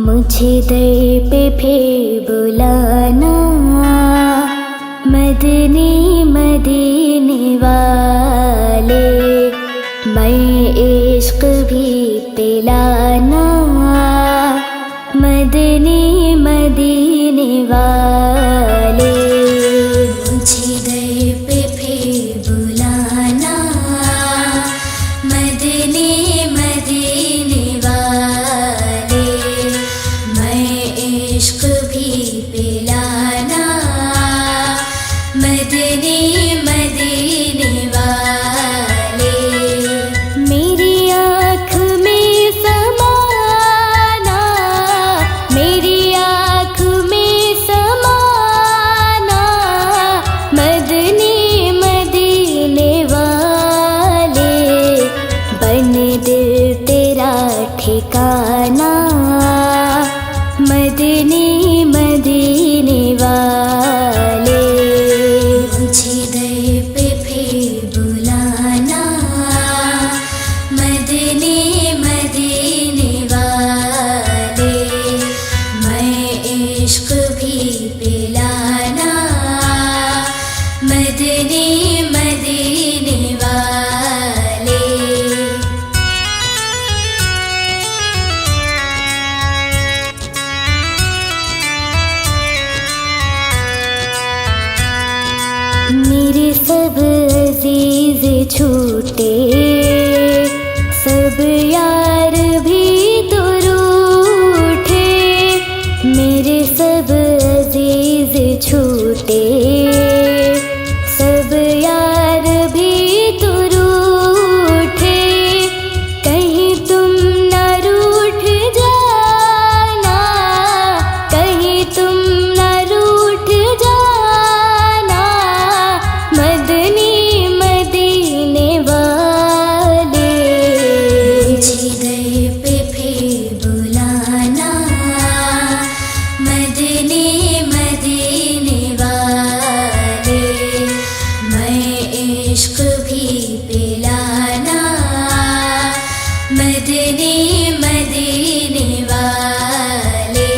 मुझे दर पे फिर बुलाना, मदनी मदीने वाले, मैं इश्क भी पिलाना, मदनी मदीने वाले। मुझे दर पे फिर बुलाना, मदनी मदीने वाले, मैं इश्क भी पिलाना, मदनी मदीने वाले। मेरी आँख में समाना, मेरी आँख में समाना, मदनी मदीने वाले, बन दिल तेरा ठिकाना, मदनी मदीने वाले। मुझे दर पे फिर बुलाना, मदनी मदीने वाले, मैं इश्क भी पिलाना, मदनी मदीने वाले। मेरे सब अजीज छूटे, सब यार भी तो रूठे, मेरे सब अजीज छूटे, सब यार भी तो रूठे, कहीं तुम न रूठ जाना, कहीं तुम न रूठ जाना, मदनी मदीने वाले। मुझे दर पे फिर बुलाना, मदनी मदीने वाले, मैं इश्क भी पिलाना, मदनी मदीने वाले।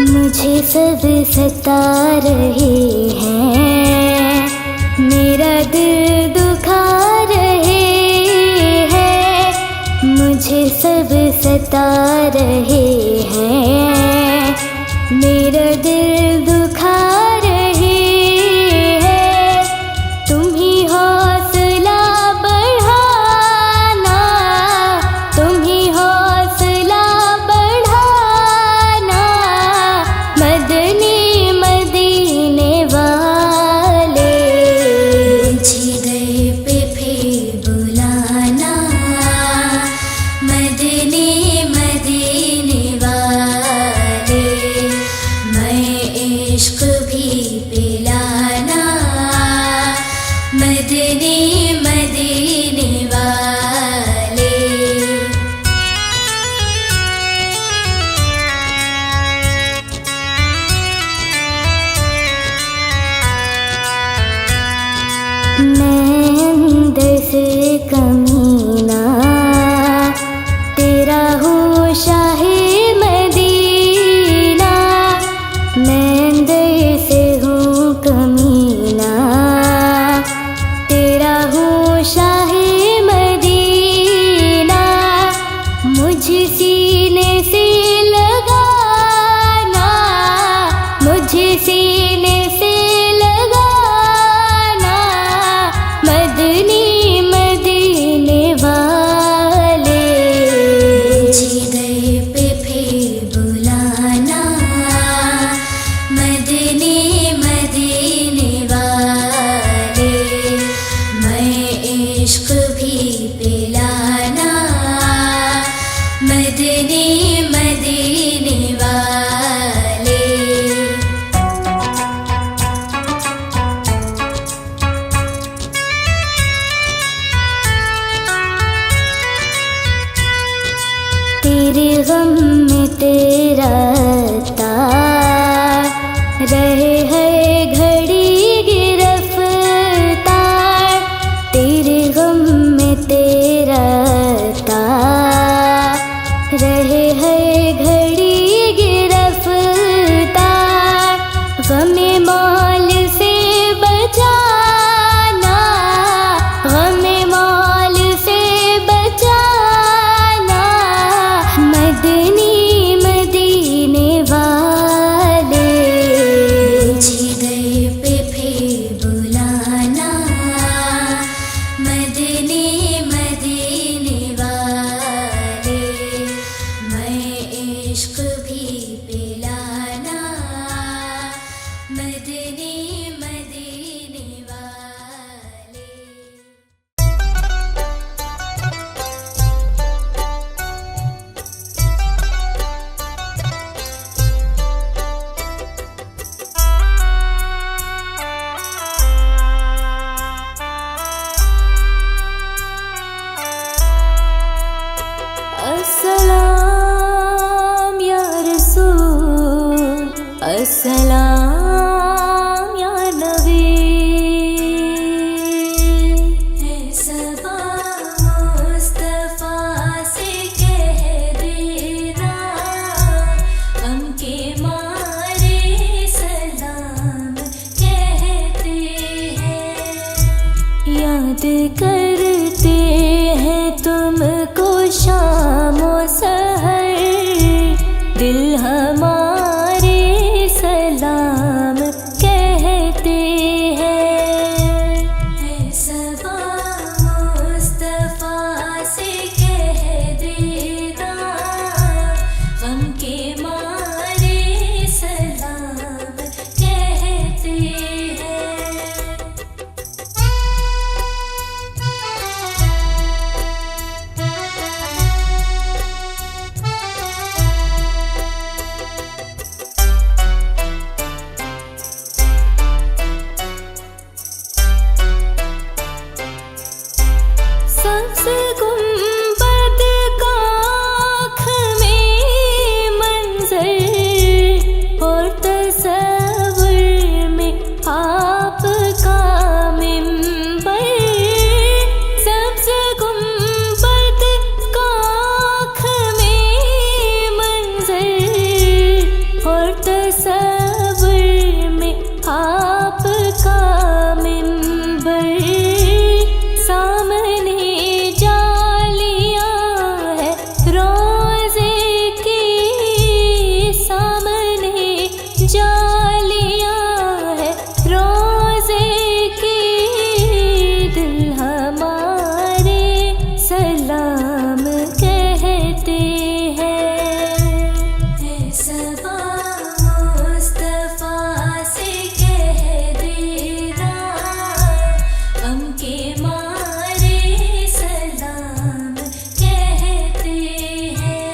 मुझे सब सता रहे हैं, मेरा दिल दुखा रहे हैं, मुझे सब सता रहे हैं, मेरा दिल दुखा रहे हैं, तुम ही हौसला बढ़ाना, तुम ही हौसला बढ़ाना, मदनी मदीने वाले। मुझे दर पे फिर बुलाना, मदनी मदीने वाले, मैं इश्क भी पिलाना, मदनी मदीने वाले। मैं अंदर से कमीना, तेरा हूँ शाहे मदीना, मैं अंदर से हूँ कमीना, तेरा हूँ शाहे मदीना, मुझे सीने से लगाना, मुझे सीने से लगाना, मदनी मदीने इश्क भी पिलाना मदनी मदीने वाले। अस्सलाम या रसूल, अस्सलाम या नबी, है सबा मुस्तफा से कह देना, गम के मारे सलाम कहते हैं। याद करते हैं तुमको शामो सहर, दिल हमारे सलाम कहते हैं। सबा मुस्तफा से कह देना, गम के मारे सलाम कहते हैं। सबसे गुंबद का आँख में मंजर और तस्वुर में आपका मिंबर। सबसे गुंबद का आँख में मंजर और तस्वुर में आपका मिंबर। सामने जालियां है रोज़े की, सामने जालियां है रोज़े की, दिल हमारे सलाम कहते हैं। सबा मुस्तफा से कह देना, गम के मारे सलाम कहते हैं।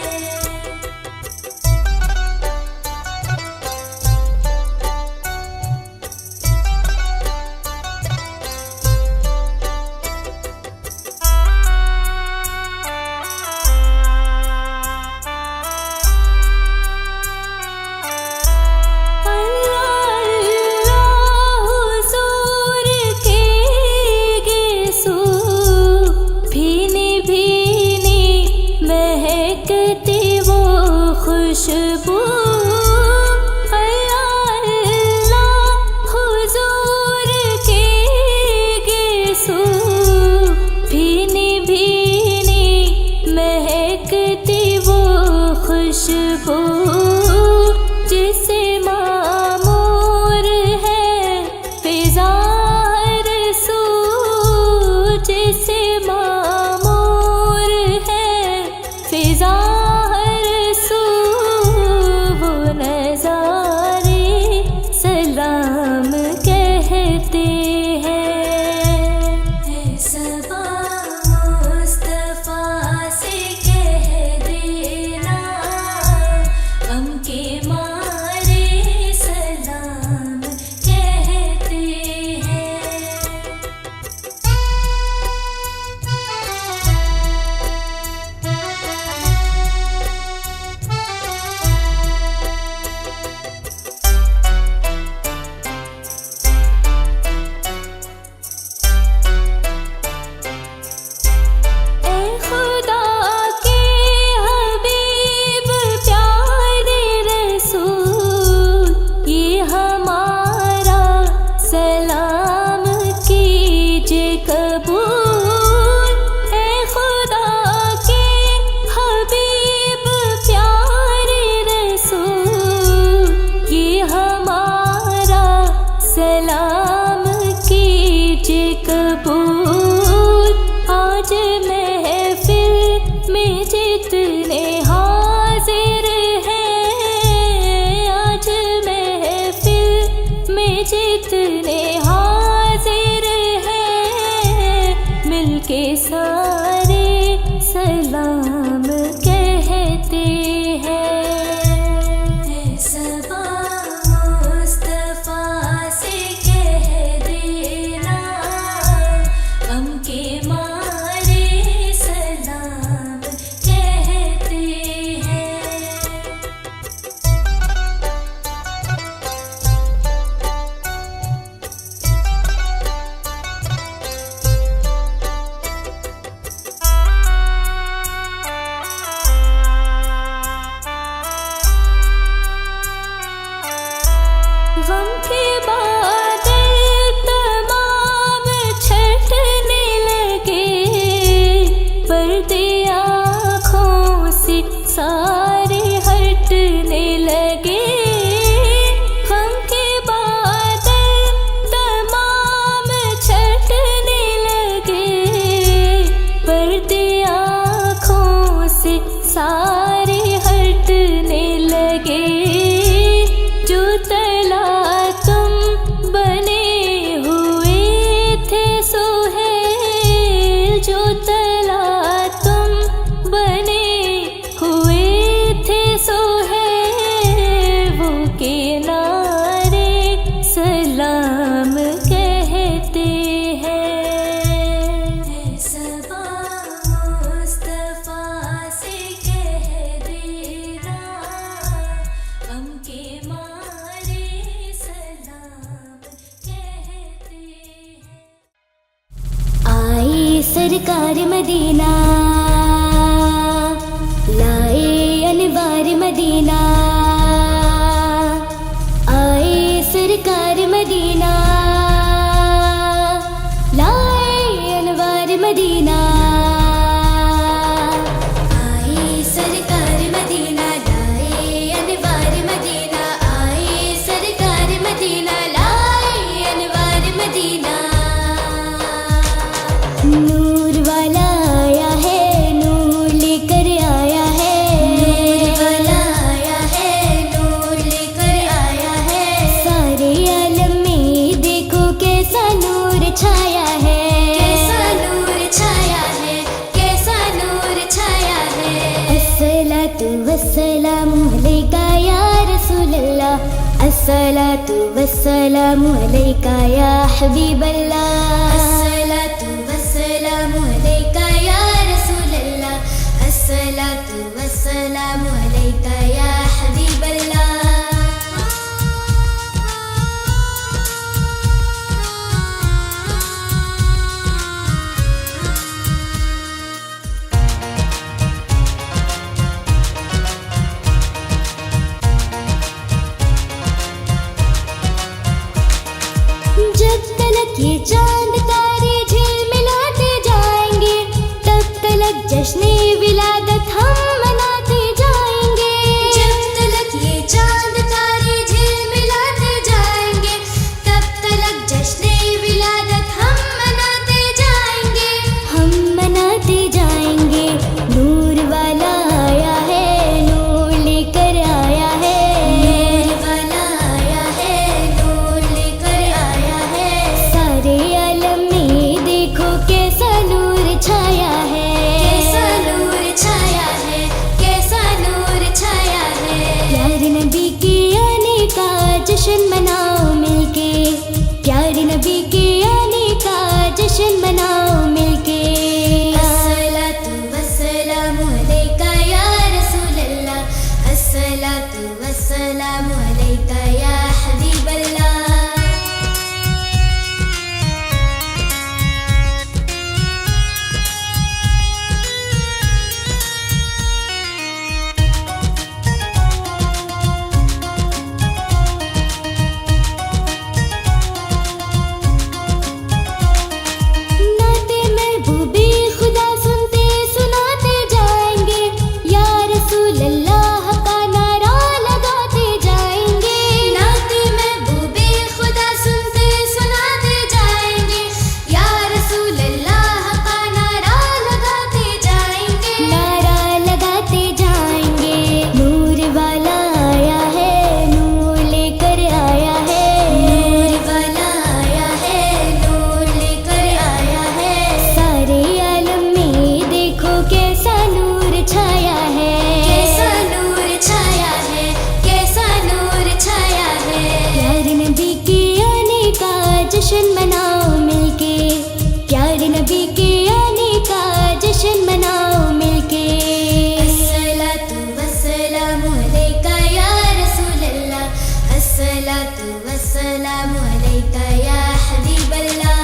हुजूर के गिसू भीनी भीनी महकती वो खुशबू। अल्लाह हुजूर के गिसू भीनी भीनी महकती वो खुशबू, जिसे मामूर है फिज़ा रसू, जिसे मामूर है फिज़ा रसू, वो नज़ारे सलाम कहते हैं। सबा मुस्तफा से कह देना, गम सरकार मदीना, लाए अनवार मदीना, आए सरकार मदीना, लाए अनवार मदीना, आए सरकार मदीना, लाए अनवार मदीना, आए सरकार मदीना, लाए अनवार मदीना। नूर वाला आया है, नूर लेकर आया है, नूर वाला आया है, नूर लेकर आया है। सारे आलम में देखो कैसा नूर छाया है, कैसा नूर छाया है, कैसा नूर छाया है। अस्सलातु वस्सलामु अलैका या रसूल अल्लाह, अस्सलातु वस्सलामु अलैका या हबीबल्लाह, अस्सलातु वस्सलामु अलैका या रसूल अल्लाह, अस्सलातु वस्सलामु अलैका या हबीबल्लाह। जब तलक ये चांद तारे झिलमिलाते जाएंगे, तब तलक जश्ने विलादत हम मनाते जाएंगे। जब तलक ये चांद तारे झिलमिलाते जाएंगे, तब तलक जश्ने विलादत हम मनाते जाएंगे, हम मनाते जाएंगे। नूर वाला आया है, नूर लेकर आया है, नूर वाला आया है, नूर लेकर आया है। सारे आलम में देखो कैसा नूर छाया है, कैसा नूर छाया है, कैसा नूर छाया है। प्यारे नबी के आने का जश्न मनाओ मिलके, प्यारे नबी के आने का जश्न मनाओ मिलके। अस्सलातु वस्सलामु अलैका या रसूल अल्लाह, अस्सलातु वस्सलामु अलैका या हबीबल्लाह। नाते महबूबे खुदा सुनते सुनाते जाएंगे, या रसूल अल्लाह का नारा लगाते जाएंगे। नाते महबूबे खुदा सुनते सुनाते जाएंगे, या रसूल अल्लाह का नारा लगाते जाएंगे, नारा लगाते जाएंगे। नूर वाला आया है, नूर लेकर आया है, नूर वाला आया है, नूर लेकर आया है। सारे आलम में देखो कैसा नूर छाया है, कैसा नूर छाया है, कैसा नूर छाया है। प्यारे नबी के आने का जश्न मनाओ मिलके, प्यारे नबी के आने का जश्न मनाओ मिलके। अस्सलातु वस्सलामु अलैका या रसूल अल्लाह, अस्सलातु वस्सलामु अलैका या हबीबल्लाह।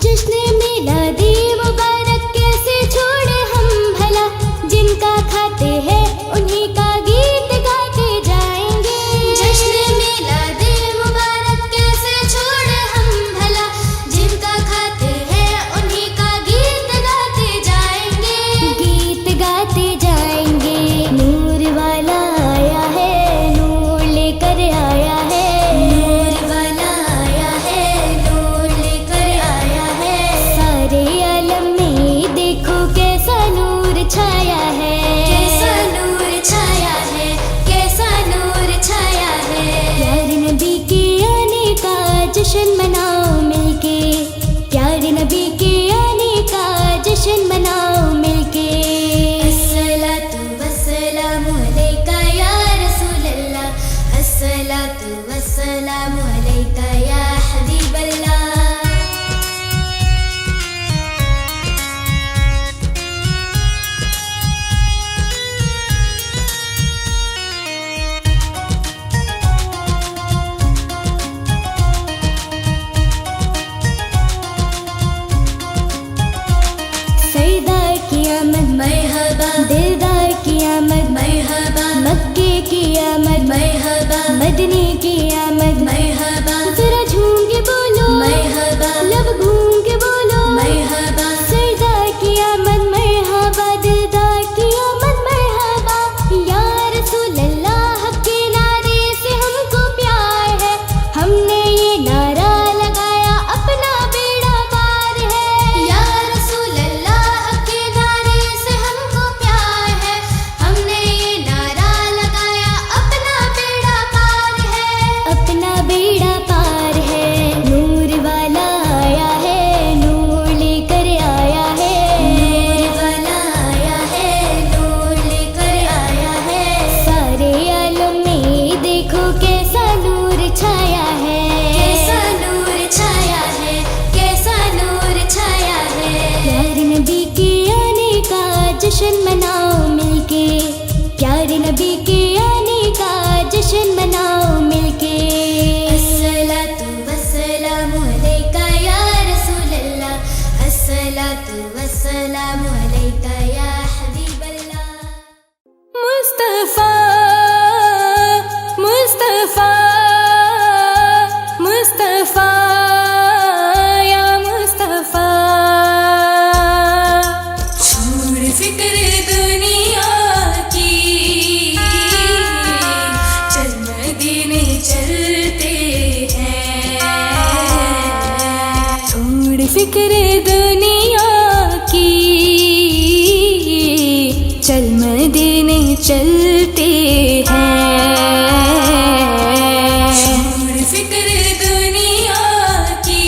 जश्न मिलादी मुबारक कैसे छोड़े हम भला, जिनका खाते हैं उन्हीं का गीत गाते जाएंगे। जश्न मिलादी मुबारक कैसे छोड़े हम भला, जिनका खाते हैं उन्हीं का गीत गाते जाएंगे, गीत गाते जाएंगे। नूर वाला आया है, नूर लेकर आया है, नूर वाला आया है, नूर लेकर आया है। सारे आलम में देखो कैसा नूर छाया है, कैसा नूर छाया है, कैसा नूर छाया है। प्यारे नबी के आने का जश्न मनाओ मिलके, प्यारे नबी के आने का जश्न मनाओ मिलके। अस्सलातु वस्सलामु अलैका या रसूल अल्लाह, अस्सलातु वस्सलामु अलैका या हबीबल्लाह। फिक्र दुनिया की, चल मदीने चलते हैं। छोड़ फिक्र दुनिया की,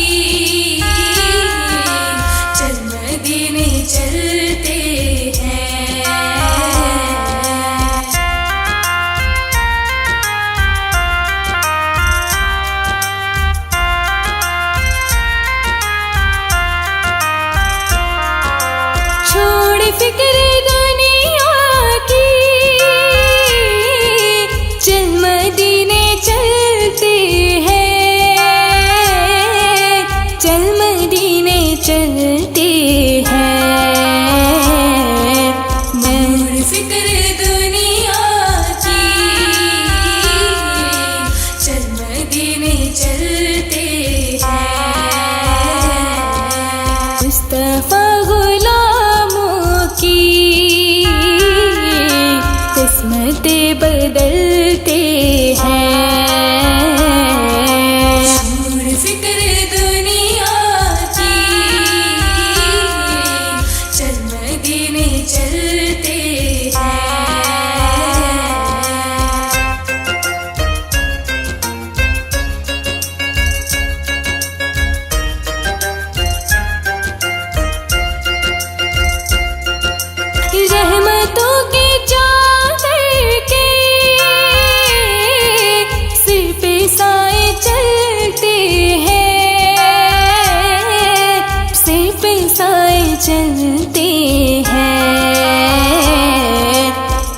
चल मदीने चलते हैं। छोड़ फिक्र दुनिया की, चल मदीने चलते हैं। चल मदीने चलते हैं। छोड़ फिक्र दुनिया की, चल मदीने चलते हैं। मुस्तफा किस्मतें बदलते हैं। छोड़ फिक्र दुनिया की, चल मदीने चलते हैं। रहमतों के चादर के सिर पे साए चलते हैं। सिर पे साए चलते हैं।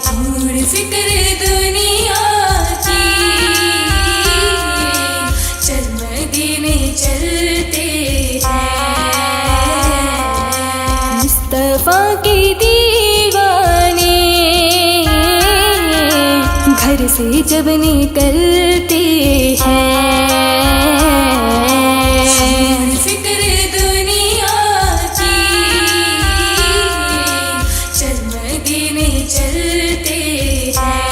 छोड़ फिक्र दुनिया की, चल मदीने चलते हैं। मुस्तफा की घर से जब निकलते हैं। फिक्र दुनिया की, चल मदीने चलते हैं।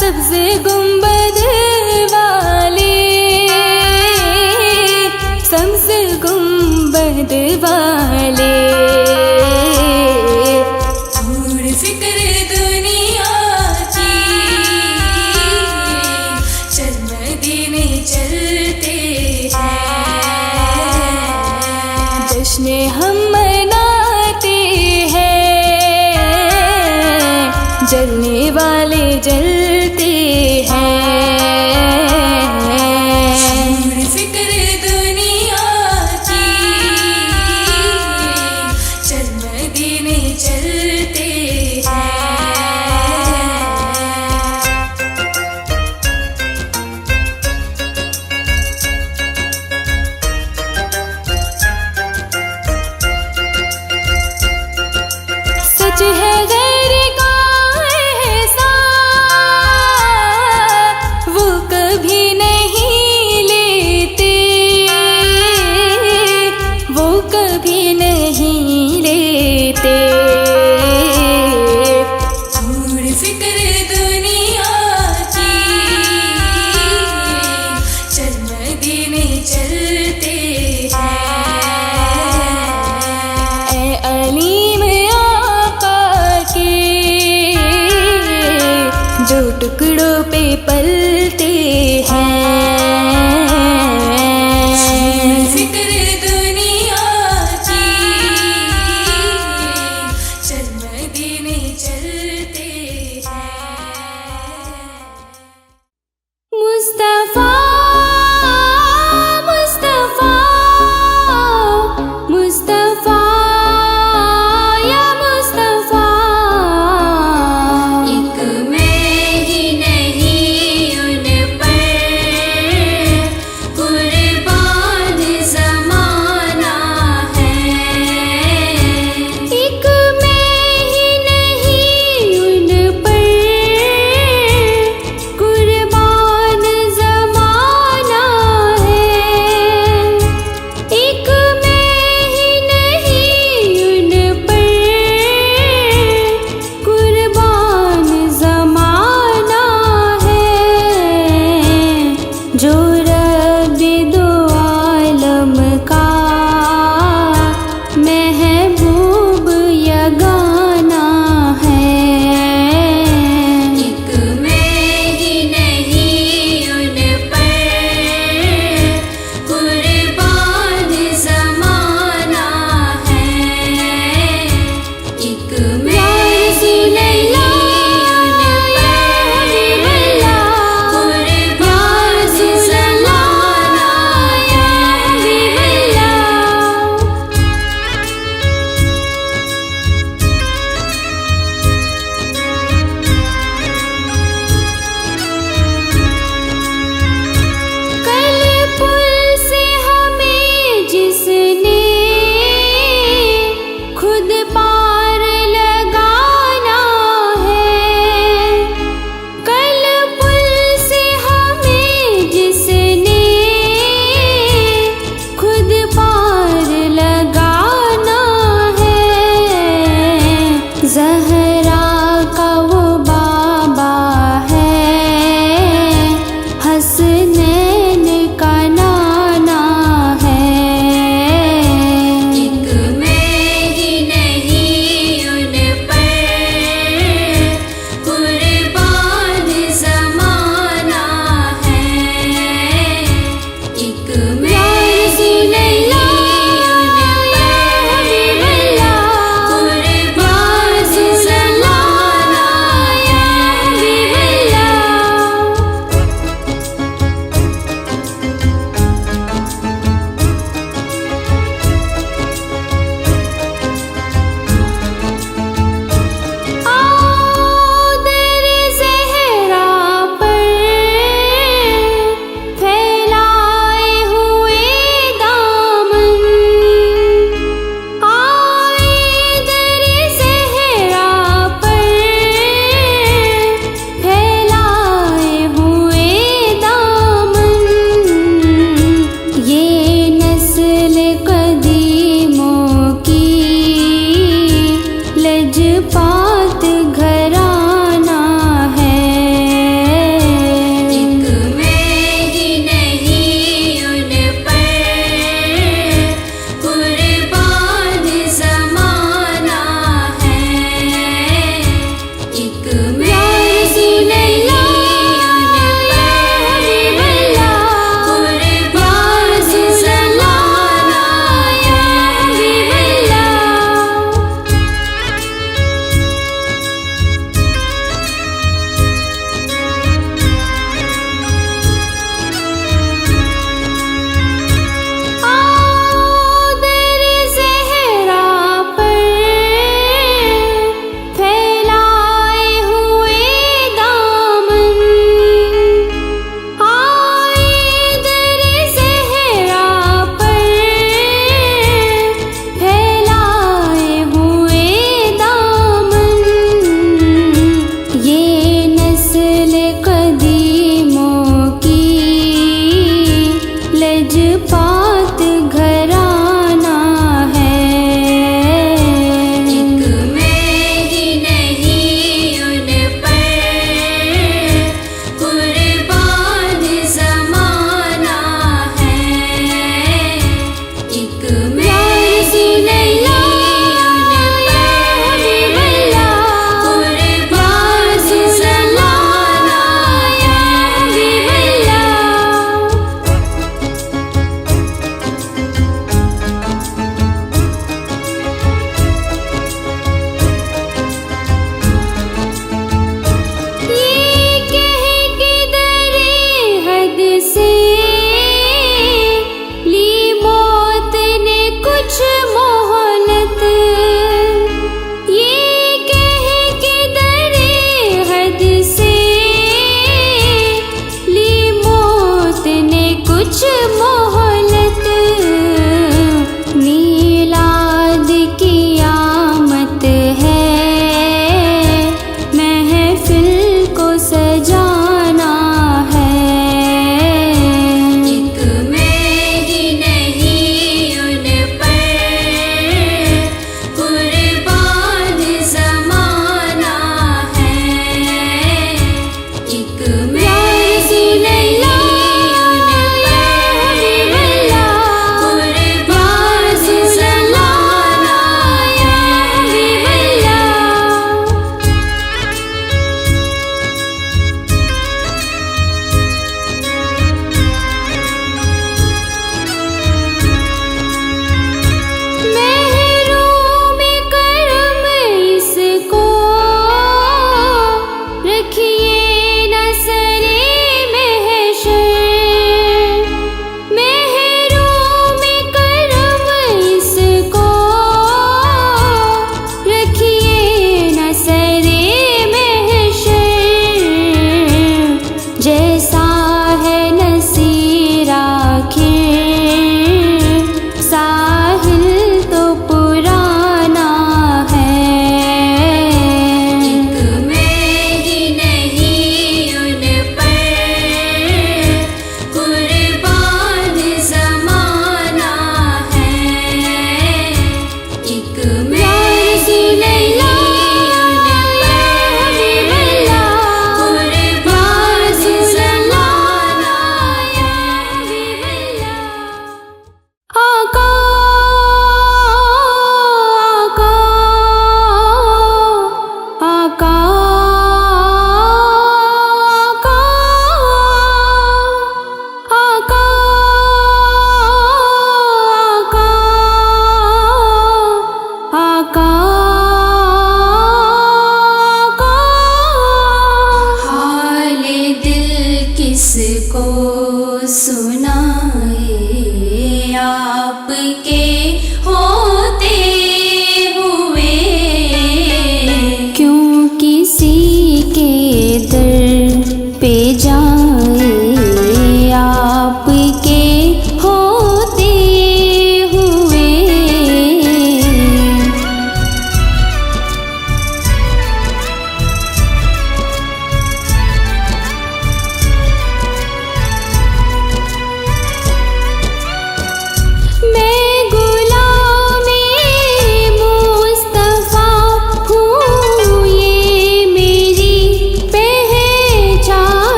सबसे गुंबद वाले, सबसे गुंबद वाले। छोड़ फिक्र दुनिया की, चल मदीने चलते हैं। जश्न हम मनाते हैं, जलने वाले जलते हैं। छोड़ फिक्र दुनिया की, चल मदीने चलते हैं। सच है गैर का वो कभी नहीं लेते, वो कभी नहीं लेते। छोड़ फिक्र दुनिया की, चल मदीने चलते हैं। ऐ अलीम आका के, जो टुकड़ों पे पलते हैं। फिक्र दुनिया की, चल मदीने चलते हैं। मुस्तफा मुस्तफा मुस्तफा या मुस्तफा, एक मैं ही नहीं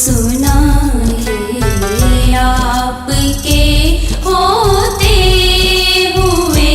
सुनाए आपके होते हुए।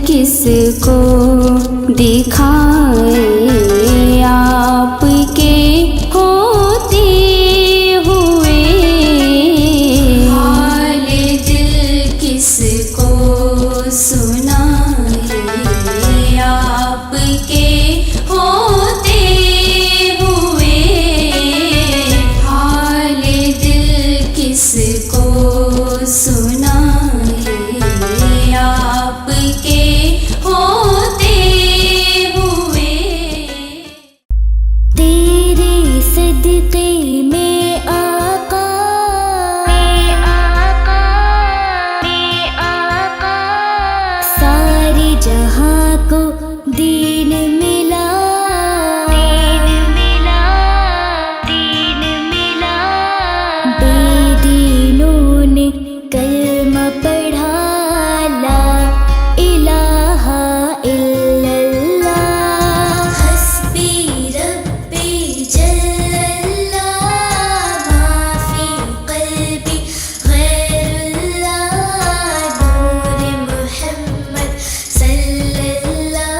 किसको दिखाए आपके होते हुए। हाल दिल किसको सुनाए आपके होते हुए। हाल दिल किसको सुनाए आपके होते हुए। दीन मिला, बेदीनों ने कलमा पढ़ा, ला इलाहा इल्लल्लाह। हस्बी रब्बी जल्लल्लाह, माफी क़ल्बी गैरुल्लाह, नूर मुहम्मद सल्लल्लाह,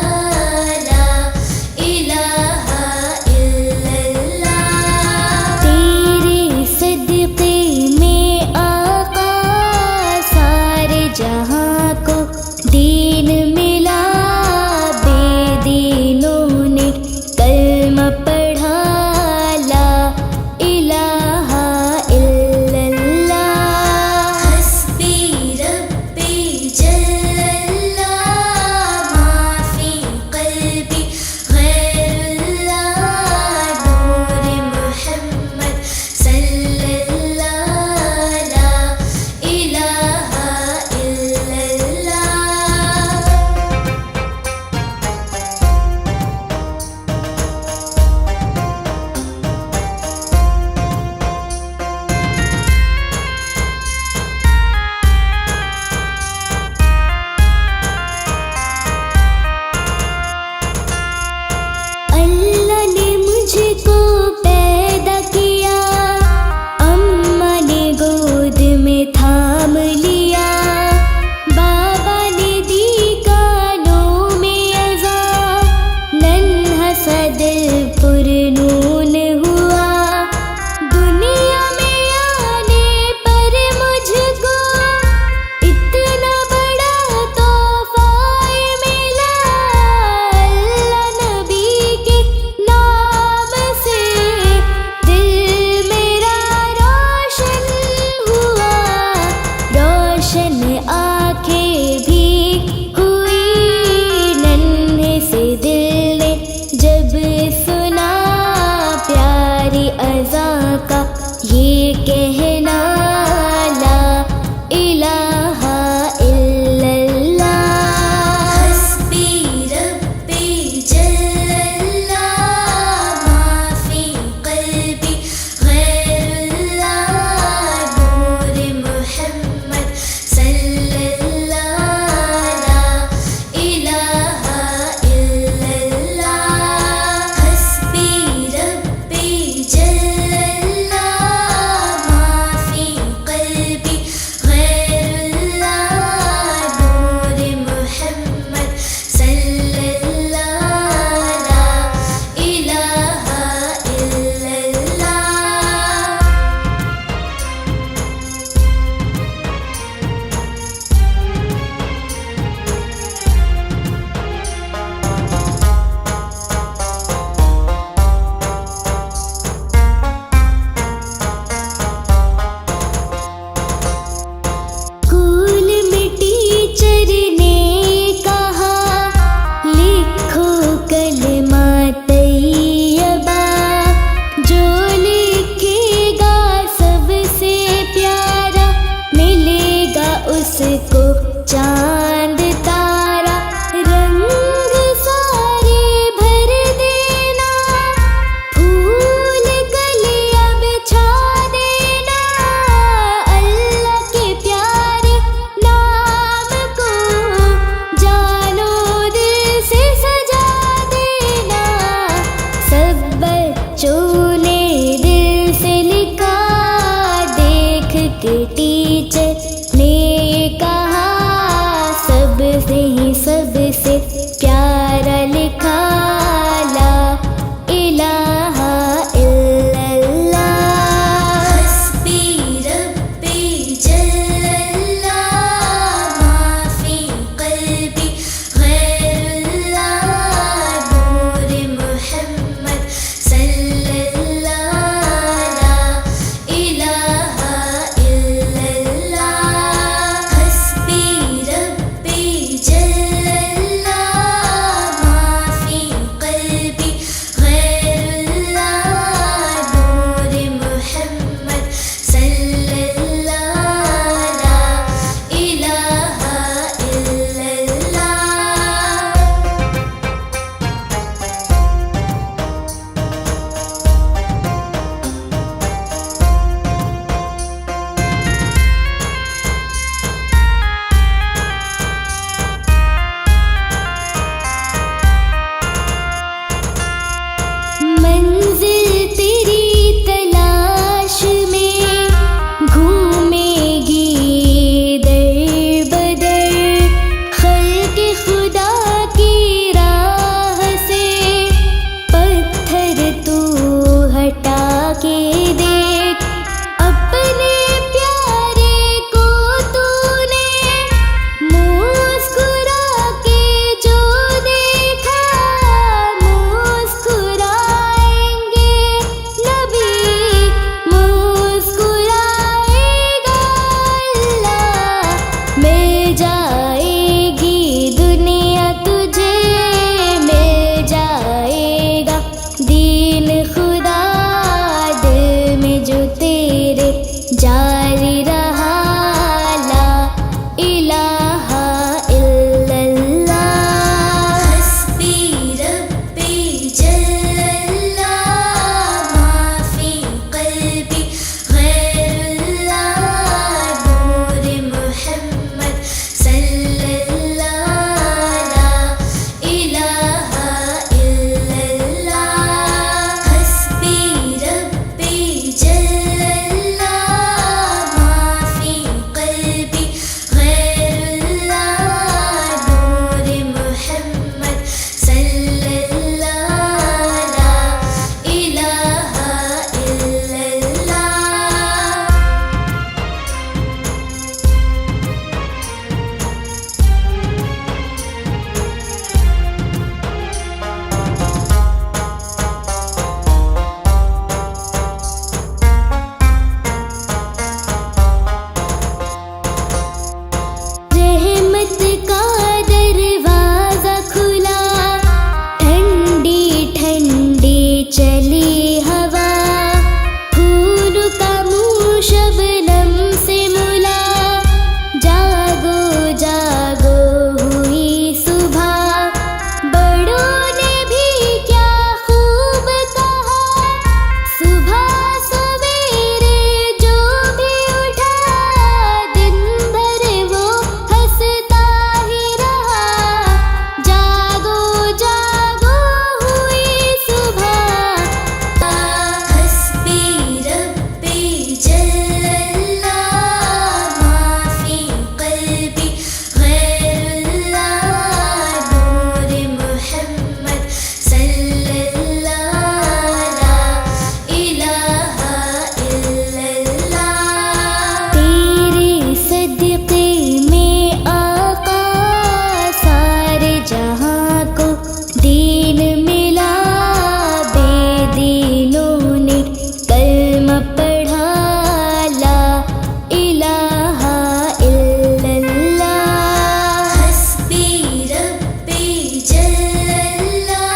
जल्ला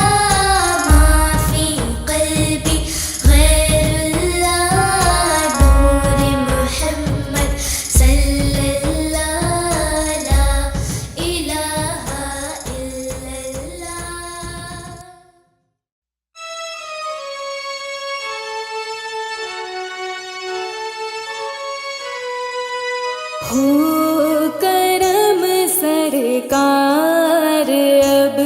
माफी कल्बी गैरुल्लाह नूर मुहम्मद सल्लल्लाह ला इलाहा इल्लल्लाह। हो करम सरकार अब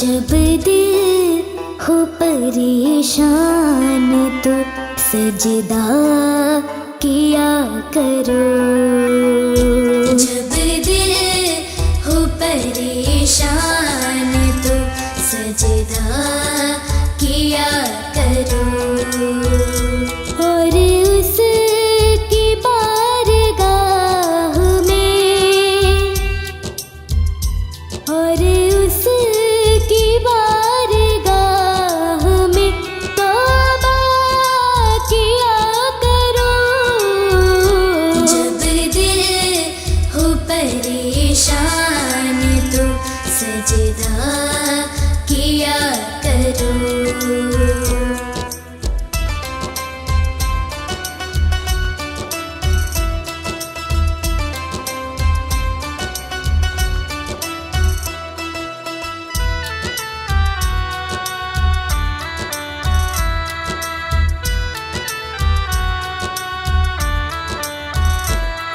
जब दिल हो परेशान तो सजदा किया करो। जब दिल हो परेशान तो सजदा किया करो। और उसकी बारगाह में, और उसकी बारगाह में तौबा किया करो। जब दिल हो परेशान तो सजदा किया करो।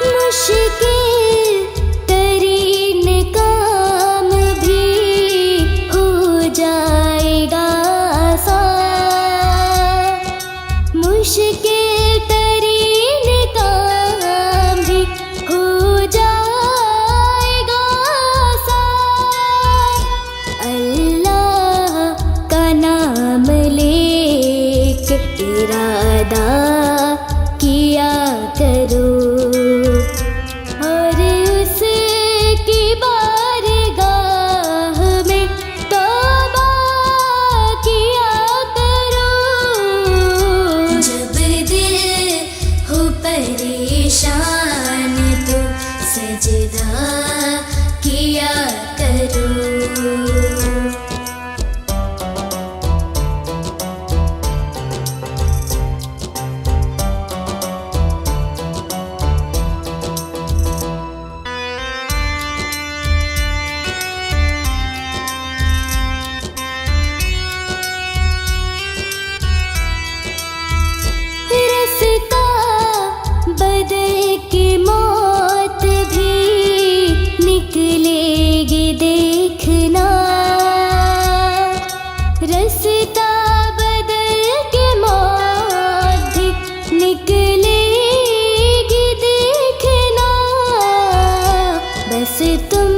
मुश्किल तरीन काम भी हो जाएगा आसान। मुश्किल तरीन काम भी हो जाएगा आसान। अल्लाह का नाम लेके इरादा किया करो। और उसकी बारगाह में तौबा किया करो। जब दिल हो परेशान तो सजदा किया करो। रास्ता बदल के मौत भी निकलेगी देखना। रास्ता बदल के मौत भी निकलेगी देखना। बस तुम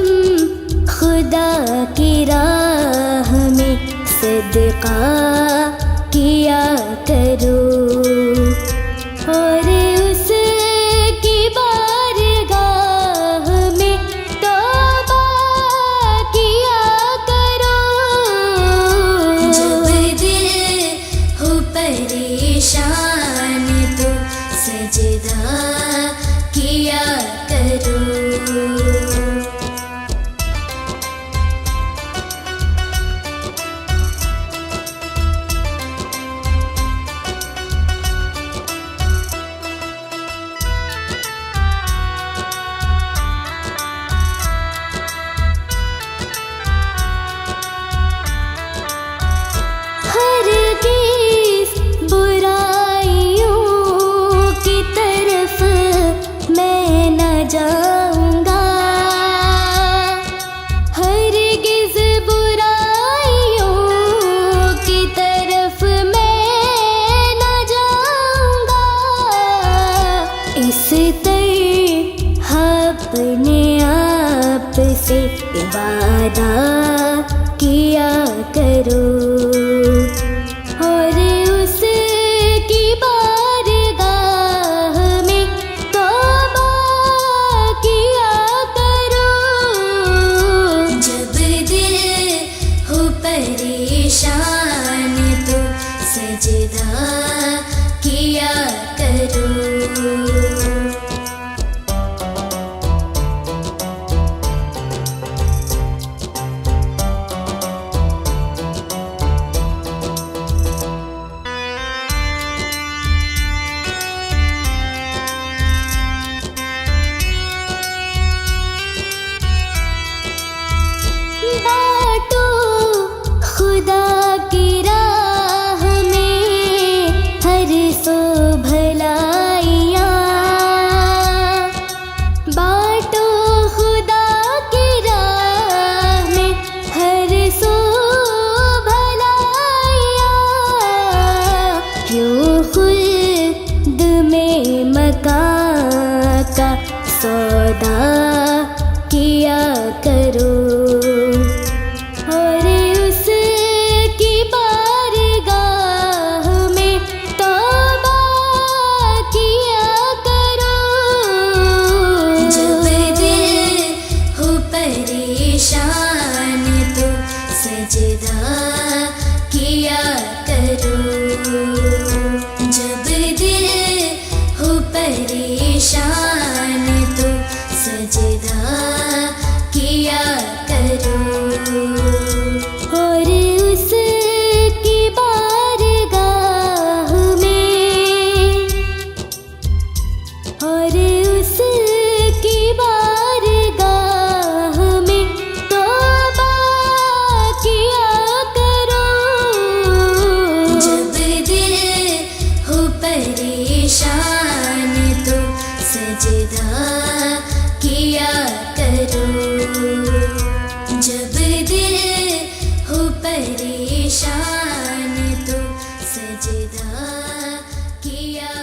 खुदा की राह में सदका किया करो। और उसकी बारगाह में तौबा किया करो। जब दिल हो परेशान तो सजदा किया करो। हरगिज़ बुराइयों की तरफ मैं न जाऊंगा। हरगिज़ बुराइयों की तरफ मैं न जाऊंगा। इस तरह अपने आप से वादा किया करो। और उसकी बारगाह में तौबा किया करो। जब दिल हो परेशान तो सजदा किया करो। बाटो खुदा की राह में हर सो भलाइयाँ। सजदा किया करो। जब दिल हो परेशान तो सजदा किया करो। और उसकी बारगाह में, और उसकी बारगाह में तौबा किया करो। जब दिल हो परेशान तो सजदा किया करो। जब दिल हो परेशान तो सजदा किया